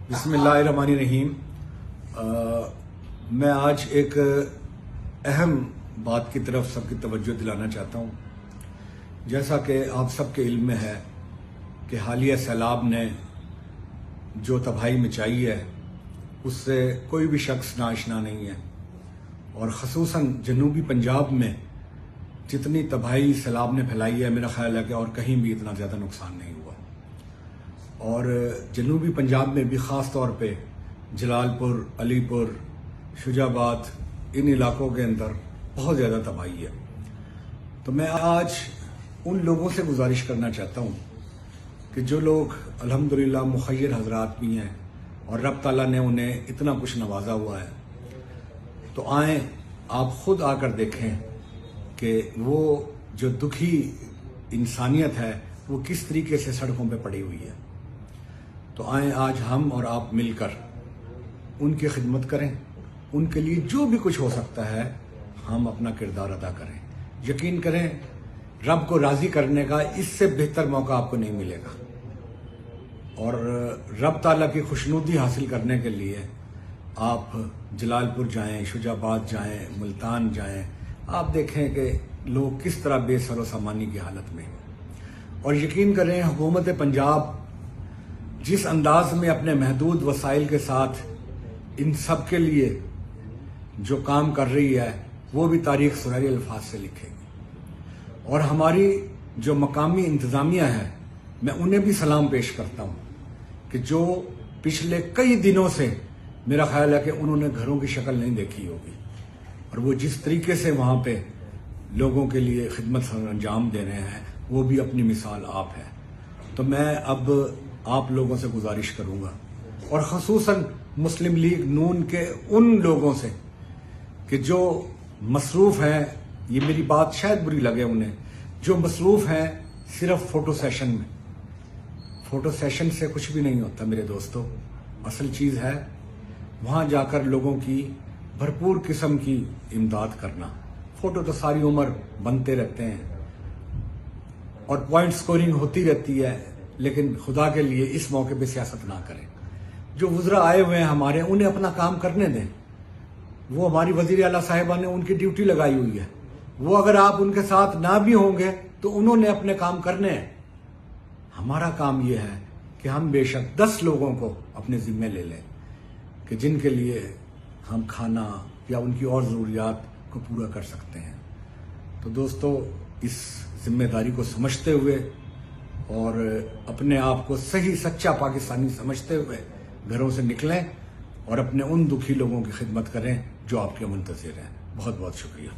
बिस्मिल्लाहिर्रहमानिर्रहीम। मैं आज एक अहम बात की तरफ सबकी तवज्जो दिलाना चाहता हूँ। जैसा कि आप सबके इल्म में है कि हालिया सैलाब ने जो तबाही मचाई है उससे कोई भी शख्स नाआशना नहीं है, और ख़ुसूसन जनूबी पंजाब में जितनी तबाही सैलाब ने फैलाई है, मेरा ख्याल है कि और कहीं भी इतना ज़्यादा नुकसान नहीं हुआ। और जनूबी पंजाब में भी ख़ास तौर पे जलालपुर, अलीपुर, शुजाबाद, इन इलाकों के अंदर बहुत ज़्यादा तबाही है। तो मैं आज उन लोगों से गुजारिश करना चाहता हूँ कि जो लोग अल्हम्दुलिल्लाह मुखय्यर हजरात भी हैं और रब ताला ने उन्हें इतना कुछ नवाजा हुआ है, तो आएँ आप खुद आकर देखें कि वो जो दुखी इंसानियत है वो किस तरीके से सड़कों पे पड़ी हुई है। तो आएँ आज हम और आप मिलकर उनकी खिदमत करें, उनके लिए जो भी कुछ हो सकता है हम अपना किरदार अदा करें। यकीन करें, रब को राज़ी करने का इससे बेहतर मौका आपको नहीं मिलेगा। और रब ताला की खुशनुदी हासिल करने के लिए आप जलालपुर जाएं, शुजाबाद जाएं, मुल्तान जाएं, आप देखें कि लोग किस तरह बेसरो सामानी की हालत में। और यकीन करें, हुकूमत पंजाब जिस अंदाज में अपने महदूद वसाइल के साथ इन सब के लिए जो काम कर रही है वो भी तारीख सुनहरी अल्फाज से लिखेगी। और हमारी जो मकामी इंतज़ामिया है, मैं उन्हें भी सलाम पेश करता हूँ कि जो पिछले कई दिनों से मेरा ख्याल है कि उन्होंने घरों की शक्ल नहीं देखी होगी, और वो जिस तरीके से वहाँ पे लोगों के लिए खिदमत अंजाम दे रहे हैं वो भी अपनी मिसाल आप है। तो मैं अब आप लोगों से गुजारिश करूँगा, और ख़ुसूसन मुस्लिम लीग नून के उन लोगों से कि जो मसरूफ़ हैं, ये मेरी बात शायद बुरी लगे उन्हें, जो मसरूफ़ हैं सिर्फ फ़ोटो सेशन में। फ़ोटो सेशन से कुछ भी नहीं होता मेरे दोस्तों। असल चीज़ है वहाँ जाकर लोगों की भरपूर किस्म की इमदाद करना। फ़ोटो तो सारी उम्र बनते रहते हैं और पॉइंट स्कोरिंग होती रहती है, लेकिन खुदा के लिए इस मौके पे सियासत ना करें। जो वुज़रा आए हुए हैं हमारे, उन्हें अपना काम करने दें। वो हमारी वज़ीर आला साहिबा ने उनकी ड्यूटी लगाई हुई है। वो अगर आप उनके साथ ना भी होंगे तो उन्होंने अपने काम करने हैं। हमारा काम ये है कि हम बेशक 10 लोगों को अपने ज़िम्मे ले लें कि जिनके लिए हम खाना या उनकी और ज़रूरियात को पूरा कर सकते हैं। तो दोस्तों, इस जिम्मेदारी को समझते हुए और अपने आप को सही सच्चा पाकिस्तानी समझते हुए घरों से निकलें और अपने उन दुखी लोगों की खिदमत करें जो आपके मुंतज़िर हैं। बहुत बहुत शुक्रिया।